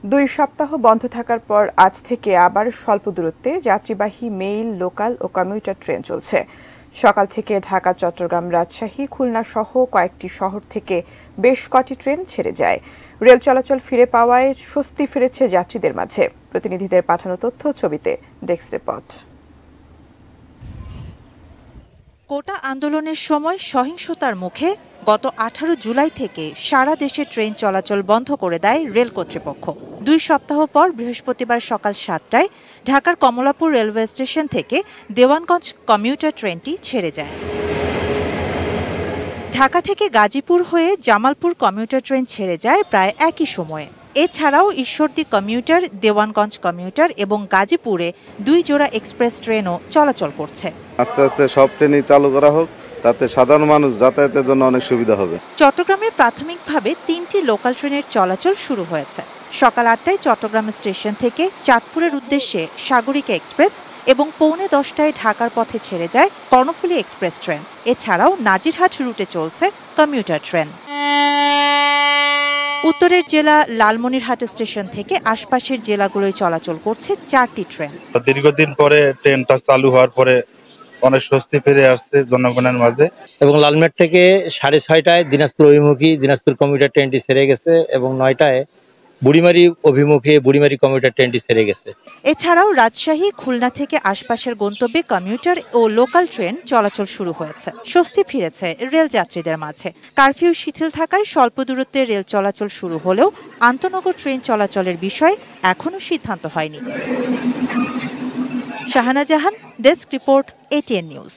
2 সপ্তাহ বন্ধ থাকার পর আজ থেকে আবার স্বল্প দূরত্বে যাত্রীবাহী মেইল, লোকাল ও কমিউটার ট্রেন চলছে। সকাল থেকে ঢাকা, চট্টগ্রাম, রাজশাহী, খুলনা সহ কয়েকটি শহর থেকে বেশ কটি ট্রেন ছেড়ে যায়। রেল চলাচল ফিরে পাওয়ায় স্বস্তি ফিরেছে যাত্রীদের মাঝে। প্রতিনিধিদের পাঠানো তথ্য, ছবিতে ডেস্ক রিপোর্ট। কোটা আন্দোলনের সময় সহিংসতার মুখে গত 18 জুলাই থেকে সারা দেশে ট্রেন চলাচল বন্ধ করে দেয় রেল কর্তৃপক্ষ। 2 সপ্তাহ পর বৃহস্পতিবার সকাল 7টায় ঢাকার কমলাপুর রেলওয়ে স্টেশন থেকে দেওয়ানগঞ্জ কমিউটার ট্রেনটি ছেড়ে যায়। ঢাকা থেকে গাজীপুর হয়ে জামালপুর কমিউটার ট্রেন ছেড়ে যায় প্রায় একই সময়ে। এছাড়াও ঈশ্বরদী কমিউটার, দেওয়ানগঞ্জ কমিউটার এবং গাজীপুরে 2 জোড়া এক্সপ্রেস ট্রেনও চলাচল করছে। আস্তে আস্তে সব ট্রেনই চালু করা হোক, তাতে সাধারণ মানুষ যাতায়াতের জন্য অনেক সুবিধা হবে। চট্টগ্রামে প্রাথমিকভাবে 3টি লোকাল ট্রেনের চলাচল শুরু হয়েছে। সকাল 8টায় চট্টগ্রাম স্টেশন থেকে চাঁদপুরের উদ্দেশ্যে সাগরিকা এক্সপ্রেস এবং পৌনে 10টায় ঢাকার পথে ছেড়ে যায় কর্ণফুলী এক্সপ্রেস ট্রেন। এছাড়াও নাজিরহাট রুটে চলছে কমিউটার ট্রেন। উত্তরের জেলা লালমনিরহাট স্টেশন থেকে আশপাশের জেলাগুলোয় চলাচল করছে 4টি ট্রেন। দীর্ঘদিন পরে ট্রেনটা চালু হওয়ার পরে অনেক স্বস্তি ফিরে আসছে জনগণের মাঝে। এবং লালমেট থেকে 6:30টায় দিনাজপুর অভিমুখী দিনাজপুর কমিউটার ট্রেনটি ছেড়ে গেছে এবং 9টায় বুড়িমারি অভিমুখে বুড়িমারি কমিউটার ট্রেনটি ছেড়ে গেছে। এছাড়াও রাজশাহী, খুলনা থেকে আশপাশের গন্তব্যে কমিউটার ও লোকাল ট্রেন চলাচল শুরু হয়েছে। স্বস্তি ফিরেছে রেল যাত্রীদের মাঝে। কারফিউ শিথিল থাকায় স্বল্প দূরত্বে রেল চলাচল শুরু হলেও আন্তনগর ট্রেন চলাচলের বিষয়ে এখনও সিদ্ধান্ত হয়নি। শাহানা জাহান, ডেস্ক রিপোর্ট, ATN নিউজ।